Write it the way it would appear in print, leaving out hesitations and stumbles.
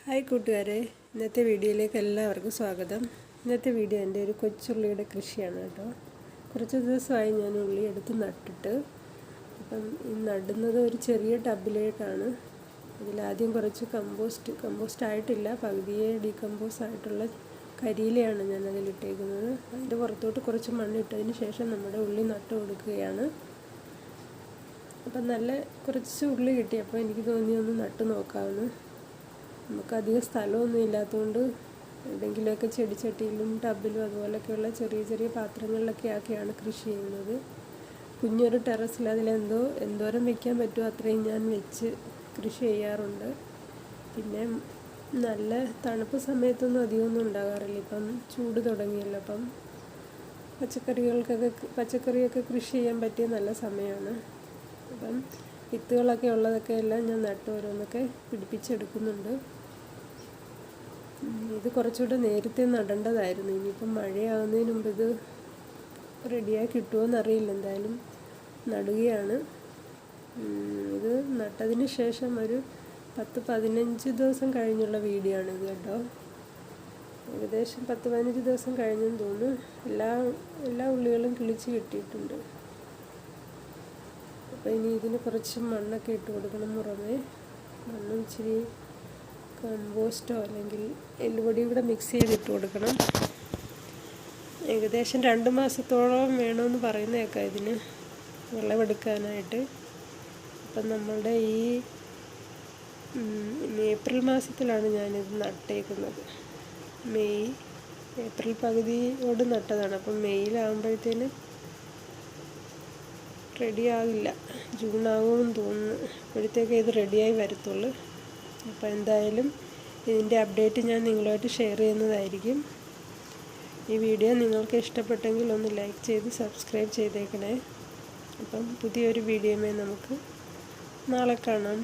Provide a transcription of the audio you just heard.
Hi കൂട്ടുകാരെ, ഇന്നത്തെ വീഡിയോയിലേക്ക് എല്ലാവർക്കും സ്വാഗതം. ഇന്നത്തെ വീഡിയോ എൻ്റെ ഒരു കൊച്ചുള്ളിയുടെ കൃഷിയാണ് കേട്ടോ. കുറച്ച് ദിവസമായി ഞാൻ ഉള്ളി എടുത്ത് നട്ടിട്ട്. അപ്പം ഈ നടുന്നത് ഒരു ചെറിയ ടബിലേക്കാണ്. അതിലാദ്യം കുറച്ച് കമ്പോസ്റ്റ് ആയിട്ടില്ല, പകുതിയെ ഡീകമ്പോസ് ആയിട്ടുള്ള കരിയിലയാണ് ഞാൻ അതിലിട്ടേക്കുന്നത്. അതിൻ്റെ പുറത്തോട്ട് കുറച്ച് മണ്ണിട്ടതിന് ശേഷം നമ്മുടെ ഉള്ളി നട്ട് കൊടുക്കുകയാണ്. അപ്പം നല്ല കുറച്ച് ഉള്ളി കിട്ടിയപ്പോൾ എനിക്ക് തോന്നി ഒന്ന് നട്ട് നോക്കാമെന്ന്. നമുക്കധികം സ്ഥലമൊന്നും ഇല്ലാത്തതുകൊണ്ട് എവിടെയെങ്കിലുമൊക്കെ ചെടിച്ചട്ടിയിലും ടബിലും അതുപോലെയൊക്കെയുള്ള ചെറിയ ചെറിയ പാത്രങ്ങളിലൊക്കെ ആക്കിയാണ് കൃഷി ചെയ്യുന്നത്. കുഞ്ഞൊരു ടെറസിൽ എന്തോരം വയ്ക്കാൻ പറ്റുമോ അത്രയും ഞാൻ വെച്ച് കൃഷി ചെയ്യാറുണ്ട്. പിന്നെ നല്ല തണുപ്പ് സമയത്തൊന്നും അധികമൊന്നും ഉണ്ടാകാറില്ല. ഇപ്പം ചൂട് തുടങ്ങിയല്ലോ, അപ്പം പച്ചക്കറിയൊക്കെ കൃഷി ചെയ്യാൻ പറ്റിയ നല്ല സമയമാണ്. അപ്പം വിത്തുകളൊക്കെ ഉള്ളതൊക്കെ എല്ലാം ഞാൻ നട്ട് ഓരോന്നൊക്കെ പിടിപ്പിച്ചെടുക്കുന്നുണ്ട്. ഇത് കുറച്ചുകൂടെ നേരത്തെ നടേണ്ടതായിരുന്നു. ഇനിയിപ്പം മഴയാവുന്നതിന് മുമ്പ് ഇത് റെഡിയായി കിട്ടുമോയെന്നറിയില്ല. എന്തായാലും നടുകയാണ്. ഇത് നട്ടതിന് ശേഷം ഒരു 10-15 ദിവസം കഴിഞ്ഞുള്ള വീഡിയോ ആണിത് കേട്ടോ. ഏകദേശം 10-15 ദിവസം കഴിഞ്ഞെന്ന് തോന്നുന്നു. എല്ലാ ഉള്ളികളും കിളിച്ച് കിട്ടിയിട്ടുണ്ട്. അപ്പോൾ ഇനി ഇതിന് കുറച്ച് മണ്ണൊക്കെ ഇട്ട് കൊടുക്കണം. പുറമേ മണ്ണും ഇച്ചിരി കമ്പോസ്റ്റോ അല്ലെങ്കിൽ എല്ലുപൊടിയും കൂടെ മിക്സ് ചെയ്തിട്ട് കൊടുക്കണം. ഏകദേശം 2 മാസത്തോളം വേണമെന്ന് പറയുന്നേക്കാം ഇതിന് വിളവെടുക്കാനായിട്ട്. അപ്പം നമ്മളുടെ ഈ ഏപ്രിൽ മാസത്തിലാണ് ഞാനിത് നട്ടേക്കുന്നത്. ഏപ്രിൽ പകുതിയോട് നട്ടതാണ്. അപ്പം മെയ്യിലാകുമ്പോഴത്തേന് റെഡിയാകില്ല, ജൂൺ ആകുമെന്ന് തോന്നുന്നു. അപ്പോഴത്തേക്ക് ഇത് റെഡിയായി വരത്തുള്ളൂ. അപ്പോൾ എന്തായാലും ഇതിൻ്റെ അപ്ഡേറ്റ് ഞാൻ നിങ്ങളുമായിട്ട് ഷെയർ ചെയ്യുന്നതായിരിക്കും. ഈ വീഡിയോ നിങ്ങൾക്ക് ഇഷ്ടപ്പെട്ടെങ്കിൽ ഒന്ന് ലൈക്ക് ചെയ്ത് സബ്സ്ക്രൈബ് ചെയ്തേക്കണേ. അപ്പം പുതിയൊരു വീഡിയോയുമായി നമുക്ക് നാളെ കാണാം.